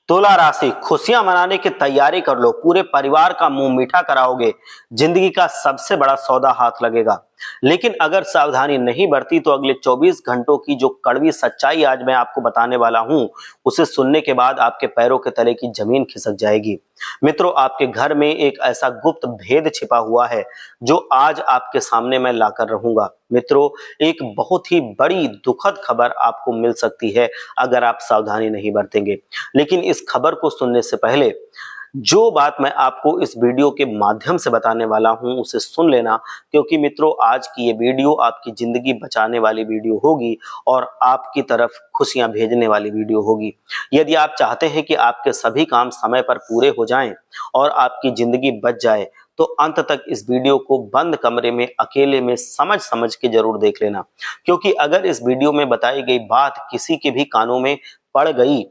तुला राशि, खुशियां मनाने की तैयारी कर लो, पूरे परिवार का मुंह मीठा कराओगे, जिंदगी का सबसे बड़ा सौदा हाथ लगेगा। लेकिन अगर सावधानी नहीं बरती तो अगले 24 घंटों की जो कड़वी सच्चाई आज मैं आपको बताने वाला हूं, उसे सुनने के बाद आपके पैरों के तले की जमीन खिसक जाएगी। मित्रों, आपके घर में एक ऐसा गुप्त भेद छिपा हुआ है जो आज आपके सामने मैं लाकर रहूंगा। मित्रों, एक बहुत ही बड़ी दुखद खबर आपको मिल सकती है अगर आप सावधानी नहीं बरतेंगे। लेकिन इस खबर को सुनने से पहले जो बात मैं आपको इस वीडियो के माध्यम से बताने वाला हूं उसे सुन लेना, क्योंकि मित्रों आज की ये वीडियो आपकी जिंदगी बचाने वाली वीडियो होगी और आपकी तरफ खुशियां भेजने वाली वीडियो होगी। यदि आप चाहते हैं कि आपके सभी काम समय पर पूरे हो जाएं और आपकी जिंदगी बच जाए, तो अंत तक इस वीडियो को बंद कमरे में अकेले में समझ समझ के जरूर देख लेना, क्योंकि अगर इस वीडियो में बताई गई बात किसी के भी कानों में पड़ गई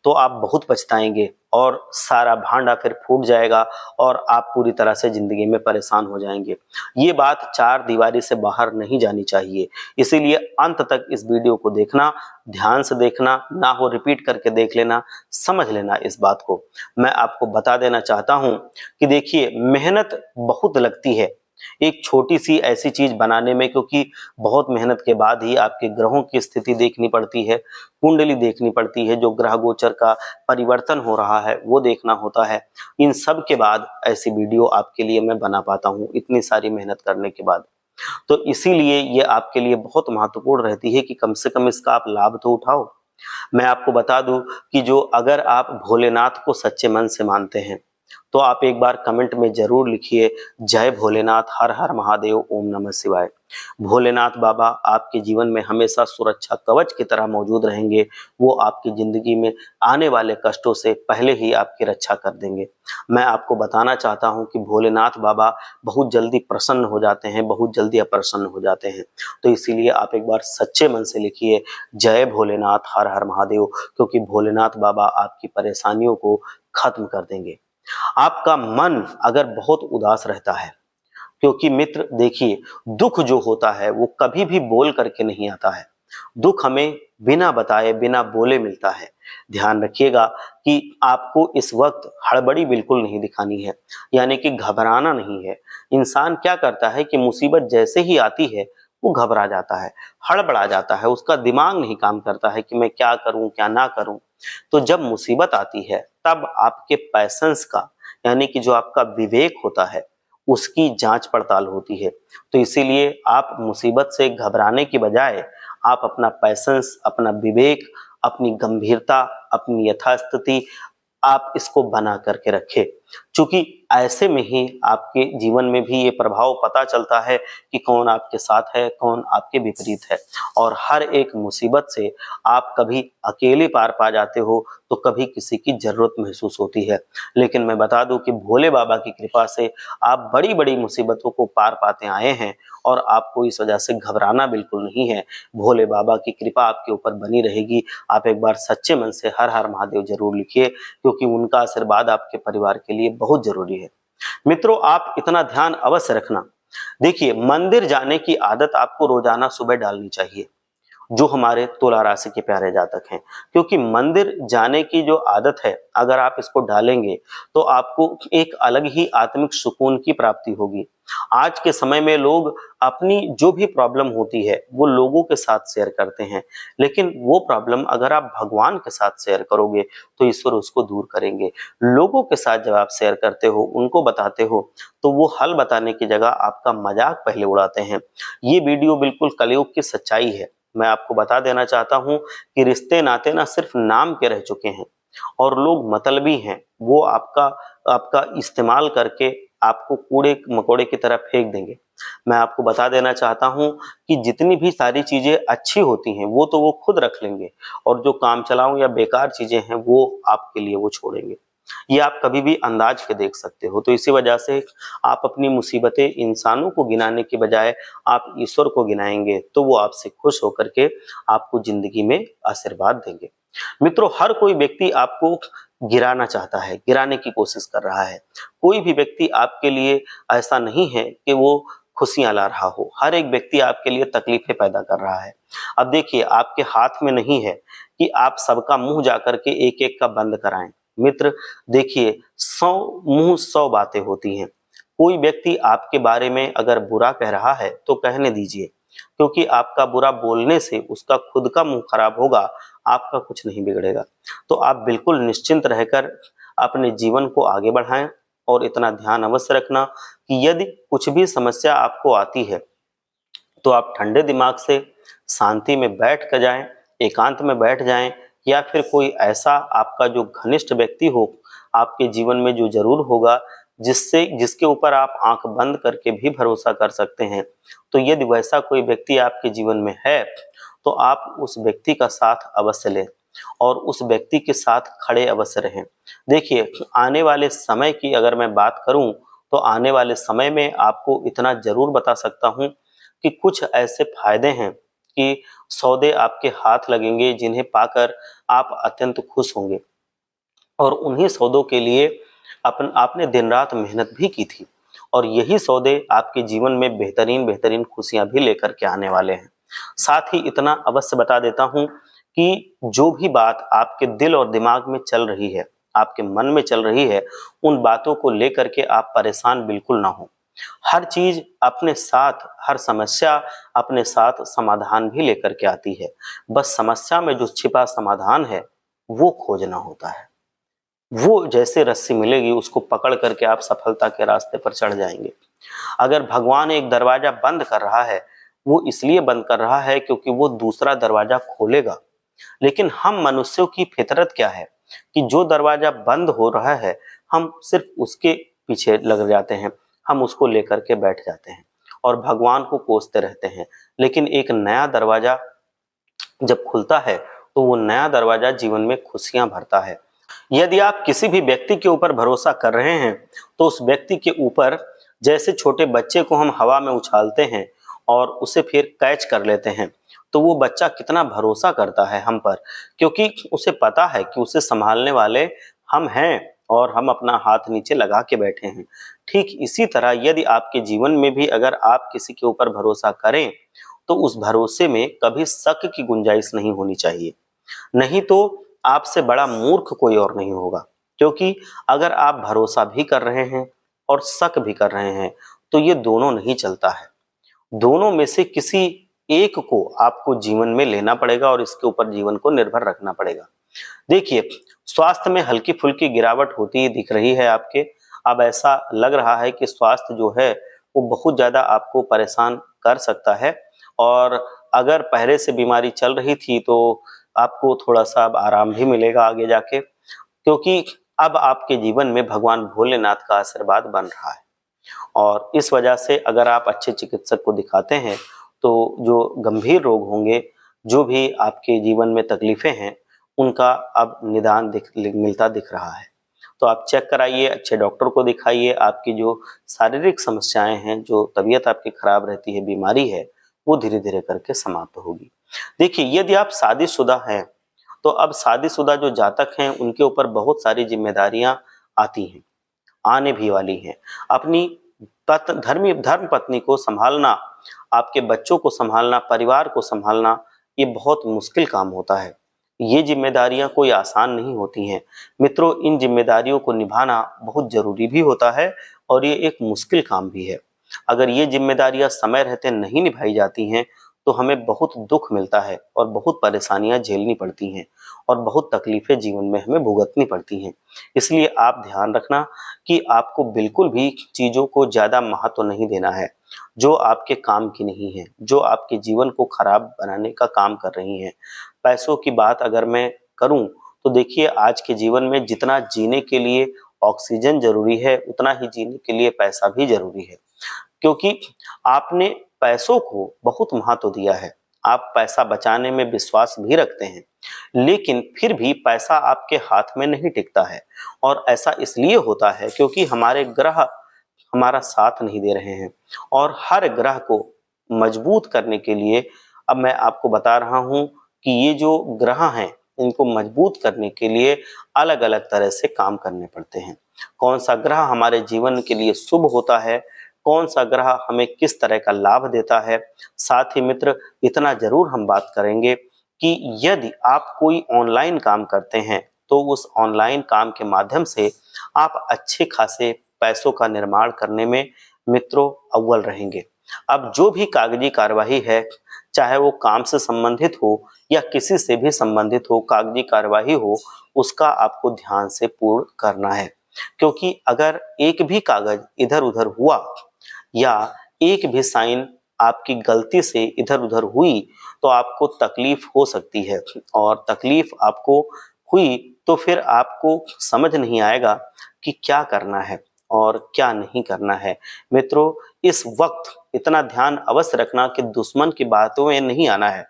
तो आप बहुत पछताएंगे और सारा भांडा फिर फूट जाएगा और आप पूरी तरह से जिंदगी में परेशान हो जाएंगे। ये बात चार दीवारी से बाहर नहीं जानी चाहिए, इसीलिए अंत तक इस वीडियो को देखना, ध्यान से देखना, ना हो रिपीट करके देख लेना, समझ लेना इस बात को। मैं आपको बता देना चाहता हूं कि देखिए, मेहनत बहुत लगती है एक छोटी सी ऐसी चीज बनाने में, क्योंकि बहुत मेहनत के बाद ही आपके ग्रहों की स्थिति देखनी पड़ती है, कुंडली देखनी पड़ती है, जो ग्रह गोचर का परिवर्तन हो रहा है वो देखना होता है। इन सब के बाद ऐसी वीडियो आपके लिए मैं बना पाता हूँ, इतनी सारी मेहनत करने के बाद। तो इसीलिए ये आपके लिए बहुत महत्वपूर्ण रहती है कि कम से कम इसका आप लाभ तो उठाओ। मैं आपको बता दूं कि जो अगर आप भोलेनाथ को सच्चे मन से मानते हैं तो आप एक बार कमेंट में जरूर लिखिए, जय भोलेनाथ, हर हर महादेव, ओम नमः शिवाय। भोलेनाथ बाबा आपके जीवन में हमेशा सुरक्षा कवच की तरह मौजूद रहेंगे। वो आपकी जिंदगी में आने वाले कष्टों से पहले ही आपकी रक्षा कर देंगे। मैं आपको बताना चाहता हूं कि भोलेनाथ बाबा बहुत जल्दी प्रसन्न हो जाते हैं, बहुत जल्दी अप्रसन्न हो जाते हैं। तो इसीलिए आप एक बार सच्चे मन से लिखिए, जय भोलेनाथ, हर हर महादेव, क्योंकि भोलेनाथ बाबा आपकी परेशानियों को खत्म कर देंगे। आपका मन अगर बहुत उदास रहता है, क्योंकि मित्र देखिए, दुख जो होता है वो कभी भी बोल करके नहीं आता है। दुख हमें बिना बताए, बिना बोले मिलता है। ध्यान रखिएगा कि आपको इस वक्त हड़बड़ी बिल्कुल नहीं दिखानी है, यानी कि घबराना नहीं है। इंसान क्या करता है कि मुसीबत जैसे ही आती है वो घबरा जाता है, हड़बड़ा जाता है, उसका दिमाग नहीं काम करता है कि मैं क्या करूं क्या ना करूं। तो जब मुसीबत आती है तब आपके पैशंस का, यानी कि जो आपका विवेक होता है, उसकी जांच पड़ताल होती है। तो इसीलिए आप मुसीबत से घबराने की बजाय आप अपना पैशंस, अपना विवेक, अपनी गंभीरता, अपनी यथास्थिति, आप इसको बना करके रखें। चूंकि ऐसे में ही आपके जीवन में भी ये प्रभाव पता चलता है कि कौन आपके साथ है, कौन आपके विपरीत है। और हर एक मुसीबत से आप कभी अकेले पार पा जाते हो तो कभी किसी की जरूरत महसूस होती है। लेकिन मैं बता दूं कि भोले बाबा की कृपा से आप बड़ी बड़ी मुसीबतों को पार पाते आए हैं और आपको इस वजह से घबराना बिल्कुल नहीं है। भोले बाबा की कृपा आपके ऊपर बनी रहेगी। आप एक बार सच्चे मन से हर हर महादेव जरूर लिखिए, क्योंकि उनका आशीर्वाद आपके परिवार के लिए बहुत जरूरी है। मित्रों, आप इतना ध्यान अवश्य रखना। देखिए, मंदिर जाने की आदत आपको रोजाना सुबह डालनी चाहिए, जो हमारे तुला राशि के प्यारे जातक हैं, क्योंकि मंदिर जाने की जो आदत है अगर आप इसको डालेंगे तो आपको एक अलग ही आत्मिक सुकून की प्राप्ति होगी। आज के समय में लोग अपनी जो भी प्रॉब्लम होती है वो लोगों के साथ शेयर करते हैं, लेकिन वो प्रॉब्लम अगर आप भगवान के साथ शेयर करोगे तो ईश्वर उसको दूर करेंगे। लोगों के साथ जब आप शेयर करते हो, उनको बताते हो, तो वो हल बताने की जगह आपका मजाक पहले उड़ाते हैं। ये वीडियो बिल्कुल कलयुग की सच्चाई है। मैं आपको बता देना चाहता हूं कि रिश्ते नाते ना सिर्फ नाम के रह चुके हैं और लोग मतलबी हैं। वो आपका आपका इस्तेमाल करके आपको कूड़े मकोड़े की तरह फेंक देंगे। मैं आपको बता देना चाहता हूं कि जितनी भी सारी चीजें अच्छी होती हैं वो तो वो खुद रख लेंगे, और जो काम चलाऊ या बेकार चीजें हैं वो आपके लिए वो छोड़ेंगे। ये आप कभी भी अंदाज के देख सकते हो। तो इसी वजह से आप अपनी मुसीबतें इंसानों को गिनाने के बजाय आप ईश्वर को गिनाएंगे तो वो आपसे खुश होकर के आपको जिंदगी में आशीर्वाद देंगे। मित्रों, हर कोई व्यक्ति आपको गिराना चाहता है, गिराने की कोशिश कर रहा है। कोई भी व्यक्ति आपके लिए ऐसा नहीं है कि वो खुशियां ला रहा हो, हर एक व्यक्ति आपके लिए तकलीफें पैदा कर रहा है। अब देखिए, आपके हाथ में नहीं है कि आप सबका मुंह जाकर के एक एक का बंद कराएं। मित्र, देखिए, 100 मुंह 100 बातें होती हैं। कोई व्यक्ति आपके बारे में अगर बुरा कह रहा है तो कहने दीजिए, क्योंकि आपका बुरा बोलने से उसका खुद का मुंह खराब होगा, आपका कुछ नहीं बिगड़ेगा। तो आप बिल्कुल निश्चिंत रहकर अपने जीवन को आगे बढ़ाएं और इतना ध्यान अवश्य रखना कि यदि कुछ भी समस्या आपको आती है तो आप ठंडे दिमाग से शांति में बैठ कर जाएं, एकांत में बैठ जाएं, या फिर कोई ऐसा आपका जो घनिष्ठ व्यक्ति हो आपके जीवन में, जो जरूर होगा, जिसके ऊपर आप आंख बंद करके भी भरोसा कर सकते हैं। तो यदि वैसा कोई व्यक्ति आपके जीवन में है तो आप उस व्यक्ति का साथ अवश्य लें और उस व्यक्ति के साथ खड़े अवश्य रहें। देखिए, आने वाले समय की अगर मैं बात करूं तो आने वाले समय में आपको इतना जरूर बता सकता हूं कि कुछ ऐसे फायदे हैं कि सौदे आपके हाथ लगेंगे जिन्हें पाकर आप अत्यंत खुश होंगे, और उन्हीं सौदों के लिए आपने दिन रात मेहनत भी की थी, और यही सौदे आपके जीवन में बेहतरीन बेहतरीन खुशियां भी लेकर के आने वाले हैं। साथ ही इतना अवश्य बता देता हूं कि जो भी बात आपके दिल और दिमाग में चल रही है, आपके मन में चल रही है, उन बातों को लेकर के आप परेशान बिल्कुल ना हो। हर चीज अपने साथ, हर समस्या अपने साथ समाधान भी लेकर के आती है। बस समस्या में जो छिपा समाधान है वो खोजना होता है। वो जैसे रस्सी मिलेगी उसको पकड़ करके आप सफलता के रास्ते पर चढ़ जाएंगे। अगर भगवान एक दरवाजा बंद कर रहा है, वो इसलिए बंद कर रहा है क्योंकि वो दूसरा दरवाजा खोलेगा। लेकिन हम मनुष्यों की फितरत क्या है कि जो दरवाजा बंद हो रहा है हम सिर्फ उसके पीछे लग जाते हैं, हम उसको लेकर के बैठ जाते हैं और भगवान को कोसते रहते हैं। लेकिन एक नया दरवाजा जब खुलता है तो वो नया दरवाजा जीवन में खुशियां भरता है। यदि आप किसी भी व्यक्ति के ऊपर भरोसा कर रहे हैं तो उस व्यक्ति के ऊपर, जैसे छोटे बच्चे को हम हवा में उछालते हैं और उसे फिर कैच कर लेते हैं, तो वो बच्चा कितना भरोसा करता है हम पर, क्योंकि उसे पता है कि उसे संभालने वाले हम हैं और हम अपना हाथ नीचे लगा के बैठे हैं। ठीक इसी तरह यदि आपके जीवन में भी अगर आप किसी के ऊपर भरोसा करें तो उस भरोसे में कभी शक की गुंजाइश नहीं होनी चाहिए। नहीं तो आपसे बड़ा मूर्ख कोई और नहीं होगा, क्योंकि अगर आप भरोसा भी कर रहे हैं और शक भी कर रहे हैं तो ये दोनों नहीं चलता है। दोनों में से किसी एक को आपको जीवन में लेना पड़ेगा और इसके ऊपर जीवन को निर्भर रखना पड़ेगा। देखिए, स्वास्थ्य में हल्की फुल्की गिरावट होती दिख रही है आपके। अब ऐसा लग रहा है कि स्वास्थ्य जो है वो बहुत ज्यादा आपको परेशान कर सकता है, और अगर पहले से बीमारी चल रही थी तो आपको थोड़ा सा अब आराम भी मिलेगा आगे जाके, क्योंकि अब आपके जीवन में भगवान भोलेनाथ का आशीर्वाद बन रहा है। और इस वजह से अगर आप अच्छे चिकित्सक को दिखाते हैं तो जो गंभीर रोग होंगे, जो भी आपके जीवन में तकलीफें हैं, उनका अब निदान मिलता दिख रहा है। तो आप चेक कराइए, अच्छे डॉक्टर को दिखाइए। आपकी जो शारीरिक समस्याएं हैं, जो तबीयत आपकी खराब रहती है, बीमारी है, वो धीरे धीरे करके समाप्त होगी। देखिए, यदि आप शादीशुदा हैं तो अब शादीशुदा जो जातक हैं उनके ऊपर बहुत सारी जिम्मेदारियां आती हैं, आने भी वाली हैं। अपनी धर्म पत्नी को संभालना, आपके बच्चों को संभालना, परिवार को संभालना, ये बहुत मुश्किल काम होता है। ये जिम्मेदारियां कोई आसान नहीं होती हैं। मित्रों, इन जिम्मेदारियों को निभाना बहुत जरूरी भी होता है और ये एक मुश्किल काम भी है। अगर ये जिम्मेदारियां समय रहते नहीं निभाई जाती हैं तो हमें बहुत दुख मिलता है और बहुत परेशानियां झेलनी पड़ती हैं और बहुत तकलीफें जीवन में हमें भुगतनी पड़ती हैं। इसलिए आप ध्यान रखना कि आपको बिल्कुल भी चीजों को ज्यादा महत्व नहीं देना है जो आपके काम की नहीं है, जो आपके जीवन को खराब बनाने का काम कर रही हैं। पैसों की बात अगर मैं करूं तो देखिए, आज के जीवन में जितना जीने के लिए ऑक्सीजन जरूरी है उतना ही जीने के लिए पैसा भी जरूरी है, क्योंकि आपने पैसों को बहुत महत्व दिया है। आप पैसा बचाने में विश्वास भी रखते हैं, लेकिन फिर भी पैसा आपके हाथ में नहीं टिकता है, और ऐसा इसलिए होता है क्योंकि हमारे ग्रह हमारा साथ नहीं दे रहे हैं। और हर ग्रह को मजबूत करने के लिए अब मैं आपको बता रहा हूं कि ये जो ग्रह हैं इनको मजबूत करने के लिए अलग अलग तरह से काम करने पड़ते हैं। कौन सा ग्रह हमारे जीवन के लिए शुभ होता है, कौन सा ग्रह हमें किस तरह का लाभ देता है। साथ ही मित्र इतना जरूर हम बात करेंगे कि यदि आप कोई ऑनलाइन काम करते हैं तो उस ऑनलाइन काम के माध्यम से आप अच्छे खासे पैसों का निर्माण करने में मित्रों अव्वल रहेंगे। अब जो भी कागजी कार्यवाही है, चाहे वो काम से संबंधित हो या किसी से भी संबंधित हो, कागजी कार्यवाही हो, उसका आपको ध्यान से पूर्ण करना है। क्योंकि अगर एक भी कागज इधर उधर हुआ या एक भी साइन आपकी गलती से इधर उधर हुई तो आपको तकलीफ हो सकती है, और तकलीफ आपको हुई तो फिर आपको समझ नहीं आएगा कि क्या करना है और क्या नहीं करना है। मित्रों इस वक्त इतना ध्यान अवश्य रखना कि दुश्मन की बातों में नहीं आना है।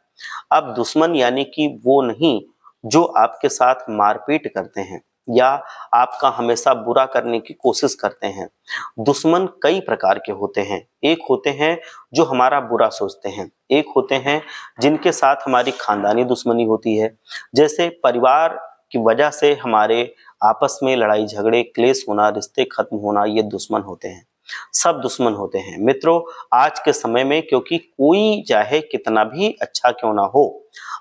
अब दुश्मन यानी कि वो नहीं जो आपके साथ मारपीट करते हैं या आपका हमेशा बुरा करने की कोशिश करते हैं। दुश्मन कई प्रकार के होते हैं। एक होते हैं जो हमारा बुरा सोचते हैं, एक होते हैं जिनके साथ हमारी खानदानी दुश्मनी होती है, जैसे परिवार की वजह से हमारे आपस में लड़ाई झगड़े क्लेश होना, रिश्ते खत्म होना, ये दुश्मन होते हैं। सब दुश्मन होते हैं मित्रों आज के समय में, क्योंकि कोई चाहे कितना भी अच्छा क्यों ना हो,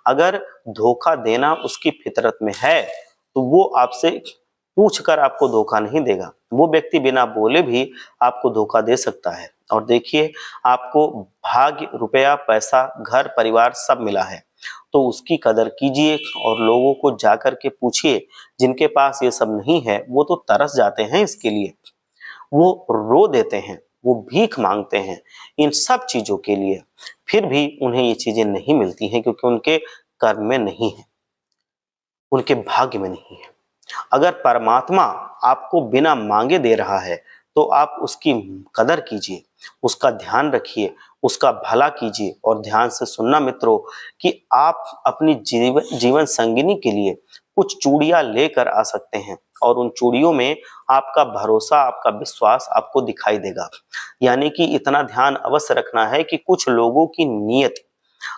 अगर धोखा देना उसकी फितरत में है तो वो आपसे पूछकर आपको धोखा नहीं देगा। वो व्यक्ति बिना बोले भी आपको धोखा दे सकता है। और देखिए आपको भाग्य, रुपया, पैसा, घर परिवार सब मिला है तो उसकी कदर कीजिए और लोगों को जाकर के पूछिए। जिनके पास ये सब नहीं है वो तो तरस जाते हैं इसके लिए, वो रो देते हैं, वो भीख मांगते हैं इन सब चीजों के लिए, फिर भी उन्हें ये चीजें नहीं मिलती हैं क्योंकि उनके कर्म में नहीं है, उनके भाग्य में नहीं है। अगर परमात्मा आपको बिना मांगे दे रहा है तो आप उसकी कदर कीजिए, उसका ध्यान रखिए, उसका भला कीजिए। और ध्यान से सुनना मित्रों कि आप अपनी जीवन संगिनी के लिए कुछ चूड़ियां लेकर आ सकते हैं और उन चूड़ियों में आपका भरोसा, आपका विश्वास आपको दिखाई देगा। यानी कि इतना ध्यान अवश्य रखना है कि कुछ लोगों की नीयत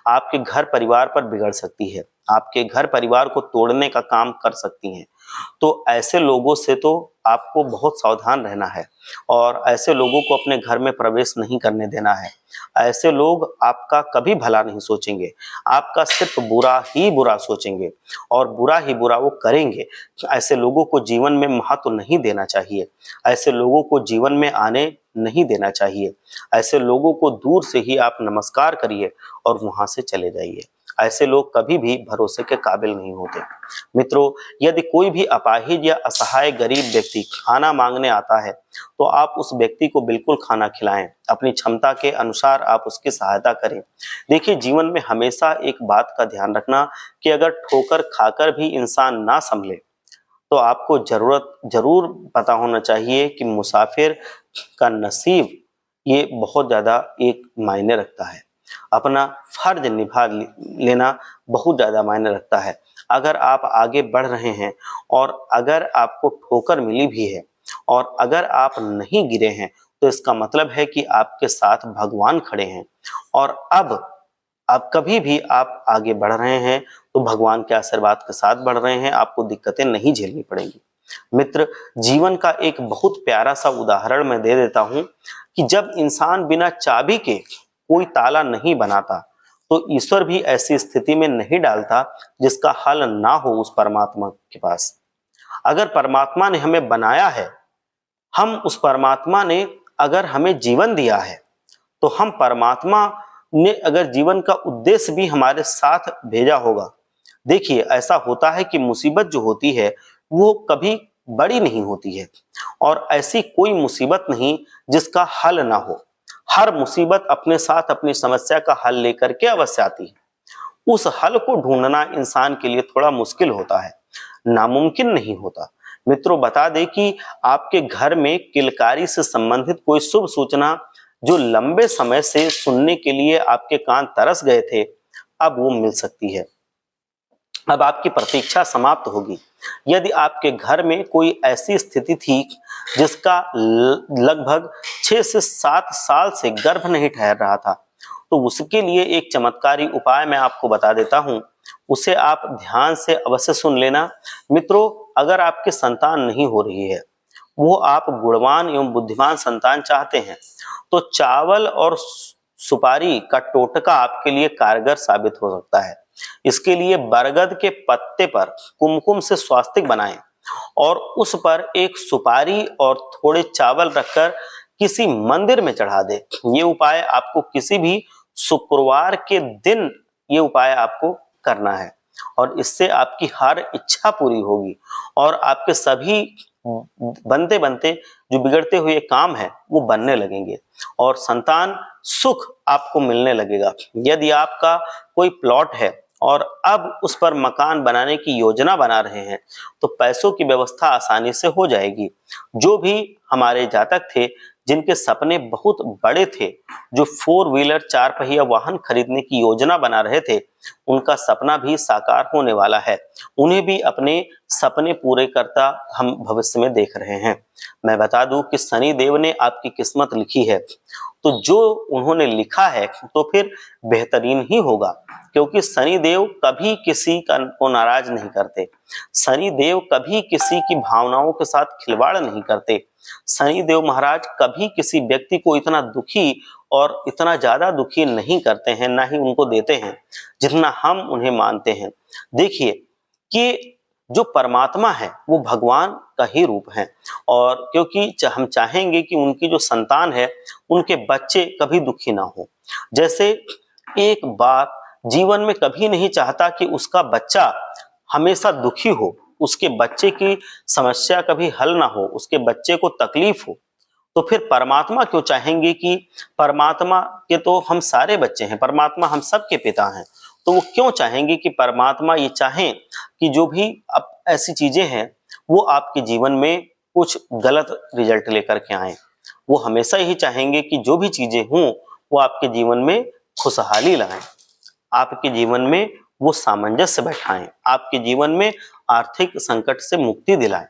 आपके घर परिवार पर बिगड़ सकती है, आपके घर परिवार को तोड़ने का काम कर सकती हैं। तो ऐसे लोगों से तो आपको बहुत सावधान रहना है और ऐसे लोगों को अपने घर में प्रवेश नहीं करने देना है। ऐसे लोग आपका कभी भला नहीं सोचेंगे, आपका सिर्फ बुरा ही बुरा सोचेंगे और बुरा ही बुरा वो करेंगे। ऐसे लोगों को जीवन में महत्व नहीं देना चाहिए, ऐसे लोगों को जीवन में आने नहीं देना चाहिए। ऐसे लोगों को दूर से ही आप नमस्कार करिए और वहां से चले जाइए। ऐसे लोग कभी भी भरोसे के काबिल नहीं होते। मित्रों यदि कोई भी अपाहिज या असहाय गरीब व्यक्ति खाना मांगने आता है तो आप उस व्यक्ति को बिल्कुल खाना खिलाएं, अपनी क्षमता के अनुसार आप उसकी सहायता करें। देखिए जीवन में हमेशा एक बात का ध्यान रखना कि अगर ठोकर खाकर भी इंसान ना संभले तो आपको जरूर पता होना चाहिए कि मुसाफिर का नसीब ये बहुत ज्यादा एक मायने रखता है। अपना फर्ज निभा लेना बहुत ज्यादा मायने रखता है। अगर आप आगे बढ़ रहे हैं और अगर आपको ठोकर मिली भी है और अगर आप नहीं गिरे हैं तो इसका मतलब है कि आपके साथ भगवान खड़े हैं। और अब कभी भी आप आगे बढ़ रहे हैं तो भगवान के आशीर्वाद के साथ बढ़ रहे हैं, आपको दिक्कतें नहीं झेलनी पड़ेंगी। मित्र जीवन का एक बहुत प्यारा सा उदाहरण मैं दे देता हूं कि जब इंसान बिना चाबी के कोई ताला नहीं बनाता तो ईश्वर भी ऐसी स्थिति में नहीं डालता जिसका हल ना हो उस परमात्मा के पास। अगर परमात्मा ने हमें बनाया है, हम उस परमात्मा ने अगर हमें जीवन दिया है तो हम परमात्मा ने अगर जीवन का उद्देश्य भी हमारे साथ भेजा होगा। देखिए ऐसा होता है कि मुसीबत जो होती है वो कभी बड़ी नहीं होती है और ऐसी कोई मुसीबत नहीं जिसका हल ना हो। हर मुसीबत अपने साथ अपनी समस्या का हल लेकर के अवश्य आती है। उस हल को ढूंढना इंसान के लिए थोड़ा मुश्किल होता है, नामुमकिन नहीं होता। मित्रों बता दें कि आपके घर में किलकारी से संबंधित कोई शुभ सूचना जो लंबे समय से सुनने के लिए आपके कान तरस गए थे, अब वो मिल सकती है। अब आपकी प्रतीक्षा समाप्त होगी। यदि आपके घर में कोई ऐसी स्थिति थी जिसका लगभग 6 से 7 साल से गर्भ नहीं ठहर रहा था तो उसके लिए एक चमत्कारी उपाय मैं आपको बता देता हूं, उसे आप ध्यान से अवश्य सुन लेना। मित्रों अगर आपकी संतान नहीं हो रही है, वो आप गुणवान एवं बुद्धिमान संतान चाहते हैं तो चावल और सुपारी का टोटका आपके लिए कारगर साबित हो सकता है। इसके लिए बरगद के पत्ते पर कुमकुम से स्वास्तिक बनाएं और उस पर एक सुपारी और थोड़े चावल रखकर किसी मंदिर में चढ़ा दे। ये उपाय आपको किसी भी शुक्रवार के दिन ये उपाय आपको करना है और इससे आपकी हर इच्छा पूरी होगी और आपके सभी बनते बनते जो बिगड़ते हुए काम है वो बनने लगेंगे और संतान सुख आपको मिलने लगेगा। यदि आपका कोई प्लॉट है और अब उस पर मकान बनाने की योजना बना रहे हैं तो पैसों की व्यवस्था आसानी से हो जाएगी। जो भी हमारे जातक थे जिनके सपने बहुत बड़े थे, जो 4 व्हीलर 4 पहिया वाहन खरीदने की योजना बना रहे थे, उनका सपना भी साकार होने वाला है। उन्हें भी अपने सपने पूरे करता हम भविष्य में देख रहे हैं। मैं बता दूं कि शनि देव ने आपकी किस्मत लिखी है तो जो उन्होंने लिखा है तो फिर बेहतरीन ही होगा, क्योंकि शनि देव कभी किसी को नाराज नहीं करते। शनि देव कभी किसी की भावनाओं के साथ खिलवाड़ नहीं करते। शनि देव महाराज कभी किसी व्यक्ति को इतना दुखी और इतना ज्यादा दुखी नहीं करते हैं, ना ही उनको देते हैं जितना हम उन्हें मानते हैं। देखिए कि जो परमात्मा है वो भगवान का ही रूप है और क्योंकि हम चाहेंगे कि उनकी जो संतान है उनके बच्चे कभी दुखी ना हो। जैसे एक बाप जीवन में कभी नहीं चाहता कि उसका बच्चा हमेशा दुखी हो, उसके बच्चे की समस्या कभी हल ना हो, उसके बच्चे को तकलीफ हो, तो फिर परमात्मा क्यों चाहेंगे कि परमात्मा के तो हम सारे बच्चे हैं, परमात्मा हम सबके पिता हैं, तो वो क्यों चाहेंगे कि परमात्मा ये चाहें कि जो भी अब ऐसी चीजें हैं वो आपके जीवन में कुछ गलत रिजल्ट लेकर के आए। वो हमेशा यही चाहेंगे कि जो भी चीजें हों वो आपके जीवन में खुशहाली लाएं, आपके जीवन में वो सामंजस्य बैठाएं, आपके जीवन में आर्थिक संकट से मुक्ति दिलाएं।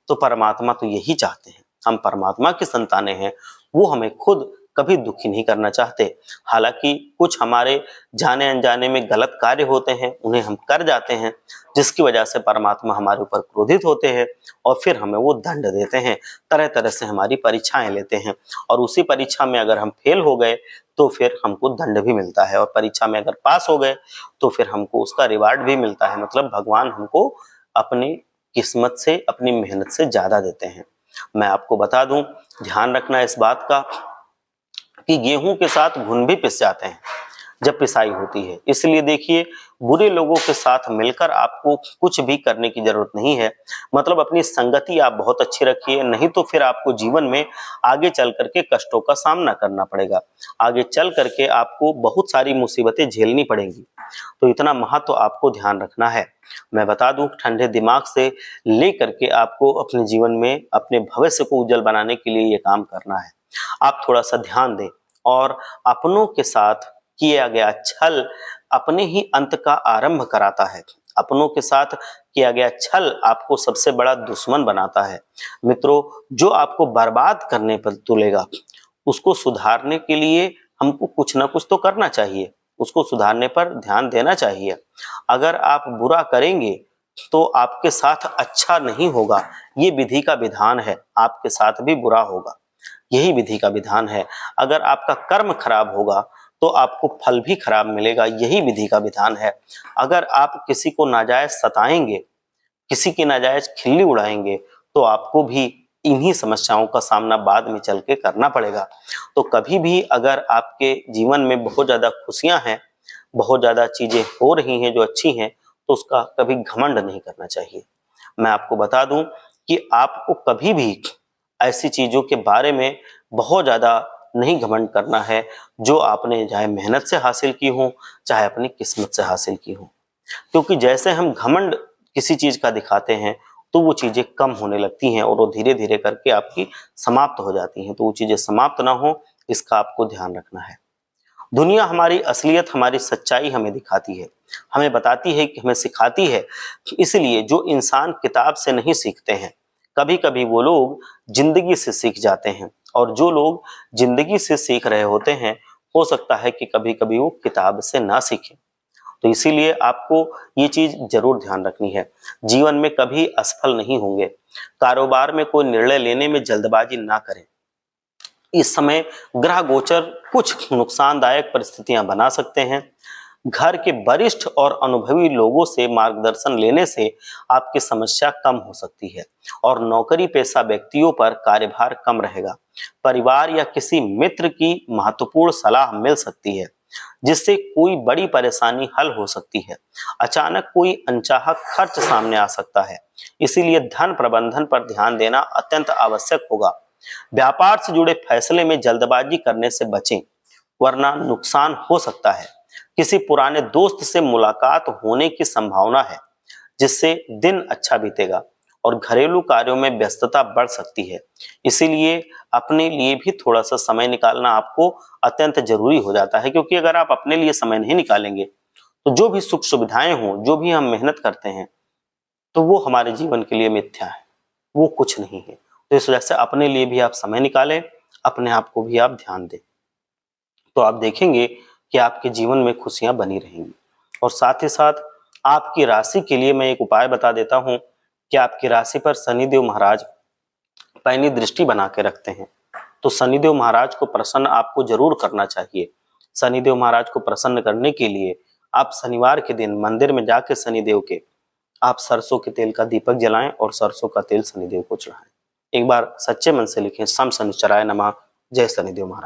तो परमात्मा तो यही चाहते हैं। हम परमात्मा की संतानें हैं, वो हमें खुद कभी दुखी नहीं करना चाहते। हालांकि कुछ हमारे जाने अनजाने में गलत कार्य होते हैं, उन्हें हम कर जाते हैं, जिसकी वजह से परमात्मा हमारे ऊपर क्रोधित होते हैं और फिर हमें वो दंड देते हैं, तरह तरह से हमारी परीक्षाएं लेते हैं और उसी परीक्षा में अगर हम फेल हो गए तो फिर हमको दंड भी मिलता है और परीक्षा में अगर पास हो गए तो फिर हमको उसका रिवार्ड भी मिलता है। मतलब भगवान हमको अपनी किस्मत से, अपनी मेहनत से ज्यादा देते हैं। मैं आपको बता दूं, ध्यान रखना इस बात का कि गेहूं के साथ घुन भी पिस जाते हैं जब पिसाई होती है। इसलिए देखिए, बुरे लोगों के साथ मिलकर आपको कुछ भी करने की जरूरत नहीं है। मतलब अपनी संगति आप बहुत अच्छी रखिए, नहीं तो फिर आपको जीवन में आगे चल करके कष्टों का सामना करना पड़ेगा, आगे चल करके आपको बहुत सारी मुसीबतें झेलनी पड़ेंगी। तो इतना महत्व आपको ध्यान रखना है। मैं बता दूं, ठंडे दिमाग से लेकर के आपको अपने जीवन में अपने भविष्य को उज्जवल बनाने के लिए ये काम करना है। आप थोड़ा सा ध्यान दें और अपनों के साथ किया गया छल अपने ही अंत का आरंभ कराता है। अपनों के साथ किया गया छल आपको सबसे बड़ा दुश्मन बनाता है। मित्रों, जो आपको बर्बाद करने पर तुलेगा उसको सुधारने के लिए हमको कुछ ना कुछ तो करना चाहिए, उसको सुधारने पर ध्यान देना चाहिए। अगर आप बुरा करेंगे तो आपके साथ अच्छा नहीं होगा, ये विधि का विधान है, आपके साथ भी बुरा होगा, यही विधि का विधान है। अगर आपका कर्म खराब होगा तो आपको फल भी खराब मिलेगा, यही विधि का विधान है। अगर आप किसी को नाजायज सताएंगे, किसी की नाजायज खिल्ली उड़ाएंगे तो आपको भी इन्हीं समस्याओं का सामना बाद में चल के करना पड़ेगा। तो कभी भी अगर आपके जीवन में बहुत ज्यादा खुशियां हैं, बहुत ज्यादा चीजें हो रही हैं जो अच्छी हैं, तो उसका कभी घमंड नहीं करना चाहिए। मैं आपको बता दूं कि आपको कभी भी ऐसी चीजों के बारे में बहुत ज्यादा नहीं घमंड करना है जो आपने चाहे मेहनत से हासिल की हो, चाहे अपनी किस्मत से हासिल की हो। क्योंकि जैसे हम घमंड किसी चीज का दिखाते हैं तो वो चीजें कम होने लगती हैं और वो धीरे धीरे करके आपकी समाप्त हो जाती हैं। तो वो चीजें समाप्त ना हो, इसका आपको ध्यान रखना है। दुनिया हमारी असलियत, हमारी सच्चाई हमें दिखाती है, हमें बताती है, कि हमें सिखाती है। इसलिए जो इंसान किताब से नहीं सीखते हैं, कभी कभी वो लोग जिंदगी से सीख जाते हैं, और जो लोग जिंदगी से सीख रहे होते हैं हो सकता है कि कभी कभी वो किताब से ना सीखें। तो इसीलिए आपको ये चीज जरूर ध्यान रखनी है, जीवन में कभी असफल नहीं होंगे। कारोबार में कोई निर्णय लेने में जल्दबाजी ना करें। इस समय ग्रह गोचर कुछ नुकसानदायक परिस्थितियां बना सकते हैं। घर के वरिष्ठ और अनुभवी लोगों से मार्गदर्शन लेने से आपकी समस्या कम हो सकती है और नौकरी पेशा व्यक्तियों पर कार्यभार कम रहेगा। परिवार या किसी मित्र की महत्वपूर्ण सलाह मिल सकती है जिससे कोई बड़ी परेशानी हल हो सकती है। अचानक कोई अनचाहा खर्च सामने आ सकता है, इसीलिए धन प्रबंधन पर ध्यान देना अत्यंत आवश्यक होगा। व्यापार से जुड़े फैसले में जल्दबाजी करने से बचें, वरना नुकसान हो सकता है। किसी पुराने दोस्त से मुलाकात होने की संभावना है, जिससे दिन अच्छा बीतेगा और घरेलू कार्यों में व्यस्तता बढ़ सकती है। इसीलिए अपने लिए भी थोड़ा सा समय निकालना आपको अत्यंत जरूरी हो जाता है, क्योंकि अगर आप अपने लिए समय नहीं निकालेंगे तो जो भी सुख सुविधाएं हों, जो भी हम मेहनत करते हैं, तो वो हमारे जीवन के लिए मिथ्या है, वो कुछ नहीं है। तो इस वजह से अपने लिए भी आप समय निकालें, अपने आप को भी आप ध्यान दें, तो आप देखेंगे कि आपके जीवन में खुशियां बनी रहेंगी। और साथ ही साथ आपकी राशि के लिए मैं एक उपाय बता देता हूं कि आपकी राशि पर शनिदेव महाराज पैनी दृष्टि बना के रखते हैं, तो शनिदेव महाराज को प्रसन्न आपको जरूर करना चाहिए। शनिदेव महाराज को प्रसन्न करने के लिए आप शनिवार के दिन मंदिर में जाके शनिदेव के आप सरसों के तेल का दीपक जलाएं और सरसों का तेल शनिदेव को चढ़ाएं। एक बार सच्चे मन से लिखें, सम शनिश्चराय नमः। जय शनिदेव महाराज।